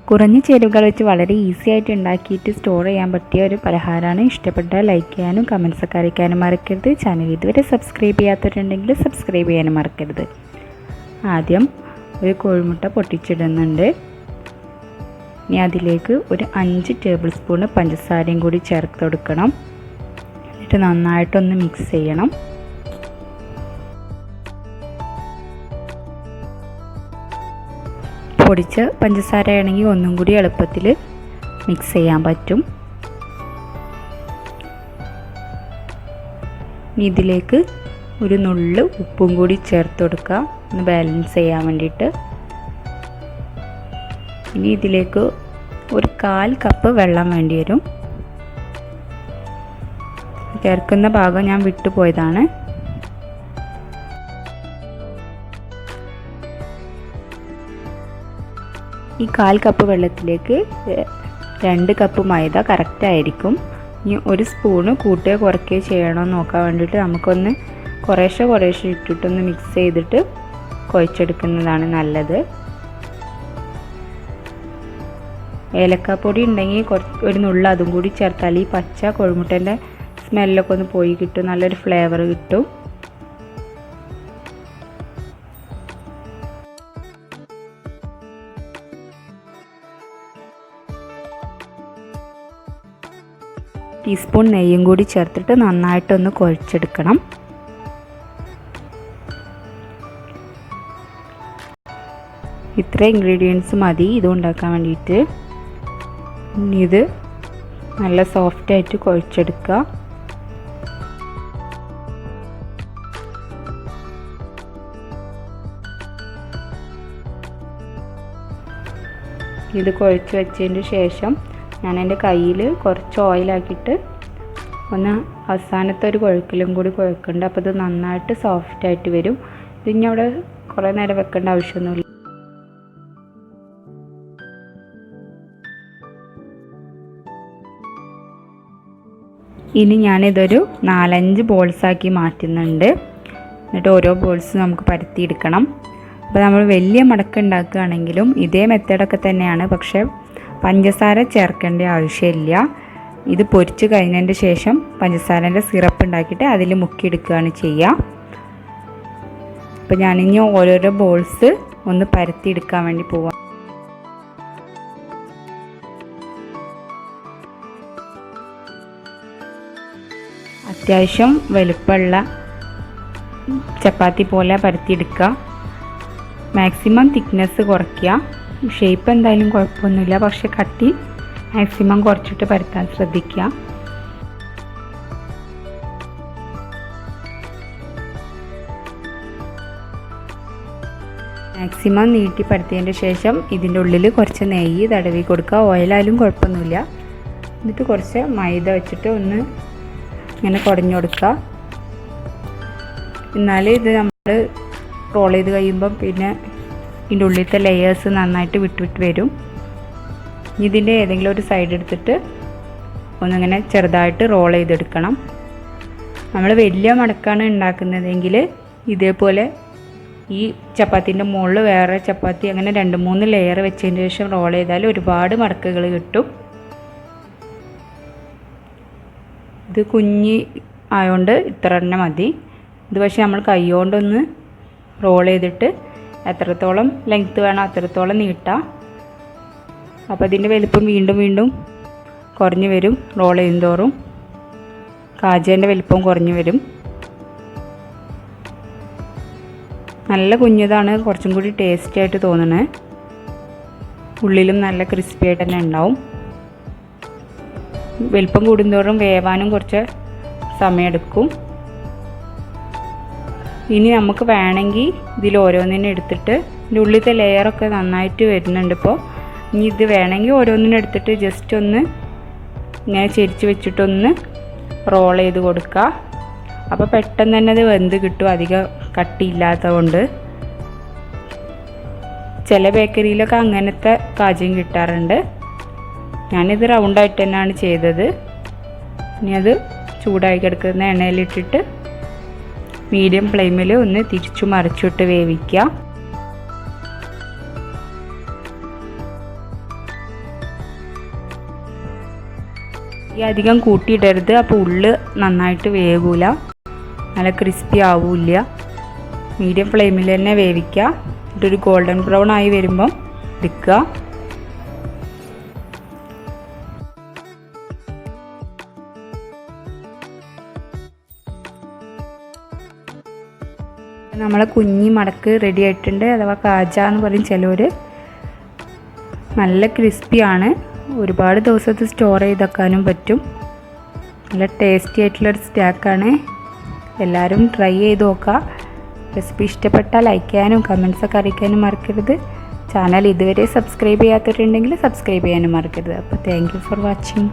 കുറഞ്ഞ ചേരുവകൾ വെച്ച് വളരെ ഈസി ആയിട്ട് ഉണ്ടാക്കിയിട്ട് സ്റ്റോർ ചെയ്യാൻ പറ്റിയ ഒരു പലഹാരമാണ്. ഇഷ്ടപ്പെട്ടാൽ ലൈക്ക് ചെയ്യാനും കമൻസൊക്കെ അറിയിക്കാനും മറക്കരുത്. ചാനൽ ഇതുവരെ സബ്സ്ക്രൈബ് ചെയ്യാത്തവരുണ്ടെങ്കിൽ സബ്സ്ക്രൈബ് ചെയ്യാനും മറക്കരുത്. ആദ്യം ഒരു കോഴിമുട്ട പൊട്ടിച്ചിടുന്നുണ്ട്. ഇനി അതിലേക്ക് ഒരു 5 ടേബിൾ സ്പൂൺ പഞ്ചസാരയും കൂടി ചേർത്ത് കൊടുക്കണം. എന്നിട്ട് നന്നായിട്ടൊന്ന് മിക്സ് ചെയ്യണം. പൊടിച്ച പഞ്ചസാര ആണെങ്കിൽ ഒന്നും കൂടി എളുപ്പത്തിൽ മിക്സ് ചെയ്യാൻ പറ്റും. ഇതിലേക്ക് ഒരു നുള്ള് ഉപ്പും കൂടി ചേർത്ത് കൊടുക്കുക, ഒന്ന് ബാലൻസ് ചെയ്യാൻ വേണ്ടിയിട്ട്. ഇനി ഇതിലേക്ക് ഒരു 1/4 കപ്പ് വെള്ളം വേണ്ടി വരും. ചേർക്കുന്ന ഭാഗം ഞാൻ വിട്ടുപോയതാണ്. ഈ 1/4 കപ്പ് വെള്ളത്തിലേക്ക് 2 കപ്പ് മൈദ കറക്റ്റായിരിക്കും. ഇനി ഒരു സ്പൂണ് കൂട്ടുകയോ കുറയ്ക്കുകയോ ചെയ്യണമെന്ന് നോക്കാൻ വേണ്ടിയിട്ട് നമുക്കൊന്ന് കുറേശ്ശെ ഇട്ടിട്ടൊന്ന് മിക്സ് ചെയ്തിട്ട് കുഴച്ചെടുക്കുന്നതാണ് നല്ലത്. ഏലക്കാപ്പൊടി ഉണ്ടെങ്കിൽ ഒരു നുള്ള അതും കൂടി ചേർത്താൽ ഈ പച്ച കോഴിമുട്ടേൻ്റെ സ്മെല്ലൊക്കെ ഒന്ന് പോയി കിട്ടും, നല്ലൊരു ഫ്ലേവർ കിട്ടും. ടീസ്പൂൺ നെയ്യും കൂടി ചേർത്തിട്ട് നന്നായിട്ടൊന്ന് കുഴച്ചെടുക്കണം. ഇത്ര ഇൻഗ്രീഡിയൻസ് മതി ഇത് ഉണ്ടാക്കാൻ വേണ്ടിയിട്ട്. ഇത് നല്ല സോഫ്റ്റായിട്ട് കുഴച്ചെടുക്കുക. ഇത് കുഴച്ച് വെച്ചതിന് ശേഷം ഞാൻ എൻ്റെ കയ്യിൽ കുറച്ച് ഓയിലാക്കിയിട്ട് ഒന്ന് അവസാനത്തെ ഒരു കുഴക്കലും കൂടി കുഴക്കുന്നുണ്ട്. അപ്പോൾ ഇത് നന്നായിട്ട് സോഫ്റ്റായിട്ട് വരും. ഇതിനി അവിടെ കുറേ നേരം വെക്കേണ്ട ആവശ്യമൊന്നുമില്ല. ഇനി ഞാനിതൊരു 4-5 ബോൾസാക്കി മാറ്റുന്നുണ്ട്. എന്നിട്ട് ഓരോ ബോൾസ് നമുക്ക് പരത്തിയെടുക്കണം. അപ്പോൾ നമ്മൾ വലിയ മടക്ക് ഉണ്ടാക്കുകയാണെങ്കിലും ഇതേ മെത്തേഡൊക്കെ തന്നെയാണ്, പക്ഷേ പഞ്ചസാര ചേർക്കേണ്ട ആവശ്യമില്ല. ഇത് പൊരിച്ച് കഴിഞ്ഞതിൻ്റെ ശേഷം പഞ്ചസാരേൻ്റെ സിറപ്പ് ഉണ്ടാക്കിയിട്ട് അതിൽ മുക്കിയെടുക്കുകയാണ് ചെയ്യുക. അപ്പോൾ ഞാനിനി ഓരോരോ ബോൾസ് ഒന്ന് പരത്തിയെടുക്കാൻ വേണ്ടി പോവാം. അത്യാവശ്യം വലുപ്പമുള്ള ചപ്പാത്തി പോലെ പരത്തിയെടുക്കുക. മാക്സിമം തിക്നെസ് കുറയ്ക്കുക. ഷേപ്പ് എന്തായാലും കുഴപ്പമൊന്നുമില്ല, പക്ഷെ കട്ടി മാക്സിമം കുറച്ചിട്ട് പരത്താൻ ശ്രദ്ധിക്കുക. മാക്സിമം നീട്ടി പരത്തിയതിൻ്റെ ശേഷം ഇതിൻ്റെ ഉള്ളിൽ കുറച്ച് നെയ്യ് തടവി കൊടുക്കുക. ഓയിലായാലും കുഴപ്പമൊന്നുമില്ല. എന്നിട്ട് കുറച്ച് മൈദ വെച്ചിട്ട് ഒന്ന് ഇങ്ങനെ കുടഞ്ഞു കൊടുക്കുക. എന്നാൽ ഇത് നമ്മൾ റോൾ ചെയ്ത് കഴിയുമ്പം പിന്നെ ഇതിൻ്റെ ഉള്ളിലത്തെ ലെയേഴ്സ് നന്നായിട്ട് വിട്ട് വരും. ഇതിൻ്റെ ഏതെങ്കിലും ഒരു സൈഡ് എടുത്തിട്ട് ഒന്നിങ്ങനെ ചെറുതായിട്ട് റോൾ ചെയ്തെടുക്കണം. നമ്മൾ വലിയ മടക്കാണ് ഉണ്ടാക്കുന്നതെങ്കിൽ ഇതേപോലെ ഈ ചപ്പാത്തിൻ്റെ മുകളിൽ വേറെ ചപ്പാത്തി അങ്ങനെ 2-3 ലെയർ വെച്ചതിന് ശേഷം റോൾ ചെയ്താൽ ഒരുപാട് മടക്കുകൾ കിട്ടും. ഇത് കുഞ്ഞി ആയതുകൊണ്ട് ഇത്ര തന്നെ മതി. ഇത് പക്ഷേ നമ്മൾ കൈ കൊണ്ടൊന്ന് റോൾ ചെയ്തിട്ട് എത്രത്തോളം ലെങ്ത്ത് വേണം അത്രത്തോളം നീട്ടാം. അപ്പോൾ ഇതിൻ്റെ വലിപ്പം വീണ്ടും കുറഞ്ഞു വരും. റോൾ ചെയ്യും തോറും കാജേൻ്റെ വലിപ്പം കുറഞ്ഞു വരും. നല്ല കുഞ്ഞതാണ് കുറച്ചും കൂടി ടേസ്റ്റി ആയിട്ട് തോന്നണേ. ഉള്ളിലും നല്ല ക്രിസ്പി ആയിട്ട് തന്നെ ഉണ്ടാവും. വലിപ്പം കൂടുന്തോറും വേവാനും കുറച്ച് സമയമെടുക്കും. ഇനി നമുക്ക് വേണമെങ്കിൽ ഇതിൽ ഓരോന്നിനും എടുത്തിട്ട് ഇതിൻ്റെ ഉള്ളിലത്തെ ലെയറൊക്കെ നന്നായിട്ട് വരുന്നുണ്ട്. ഇപ്പോൾ ഇനി ഇത് വേണമെങ്കിൽ ഓരോന്നിനും എടുത്തിട്ട് ജസ്റ്റ് ഒന്ന് ഇങ്ങനെ ചെരിച്ച് വെച്ചിട്ടൊന്ന് റോൾ ചെയ്ത് കൊടുക്കുക. അപ്പോൾ പെട്ടെന്ന് തന്നെ അത് വെന്ത് കിട്ടും, അധികം കട്ടിയില്ലാത്തത് കൊണ്ട്. ചില ബേക്കറിയിലൊക്കെ അങ്ങനത്തെ കാജയും കിട്ടാറുണ്ട്. ഞാനിത് റൗണ്ടായിട്ട് തന്നെയാണ് ചെയ്തത്. ഇനി അത് ചൂടായി കിടക്കുന്ന എണ്ണയിലിട്ടിട്ട് മീഡിയം ഫ്ലെയിമിൽ ഒന്ന് തിരിച്ചു മറിച്ചിട്ട് വേവിക്കുക. ഈ അധികം കൂട്ടിയിടരുത്, അപ്പോൾ ഉള്ള് നന്നായിട്ട് വേവില്ല, നല്ല ക്രിസ്പി ആവില്ല. മീഡിയം ഫ്ലെയിമിൽ തന്നെ വേവിക്കുക. എന്നിട്ടൊരു ഗോൾഡൻ ബ്രൗൺ ആയി വരുമ്പം എടുക്കുക. നമ്മളെ കുഞ്ഞി മടക്ക് റെഡി ആയിട്ടുണ്ട്, അഥവാ കാജ എന്ന് പറയും ചിലവർ. നല്ല ക്രിസ്പിയാണ്, ഒരുപാട് ദിവസത്തെ സ്റ്റോർ ചെയ്ത് വെക്കാനും പറ്റും. നല്ല ടേസ്റ്റി ആയിട്ടുള്ളൊരു സ്നാക്കാണ്. എല്ലാവരും ട്രൈ ചെയ്ത് നോക്കുക. റെസിപ്പി ഇഷ്ടപ്പെട്ടാൽ ലൈക്ക് ചെയ്യാനും കമൻസൊക്കെ അറിയിക്കാനും മറക്കരുത്. ചാനൽ ഇതുവരെ സബ്സ്ക്രൈബ് ചെയ്യാത്തവരുണ്ടെങ്കിൽ സബ്സ്ക്രൈബ് ചെയ്യാനും മറക്കരുത്. അപ്പോൾ താങ്ക് യു ഫോർ വാച്ചിങ്.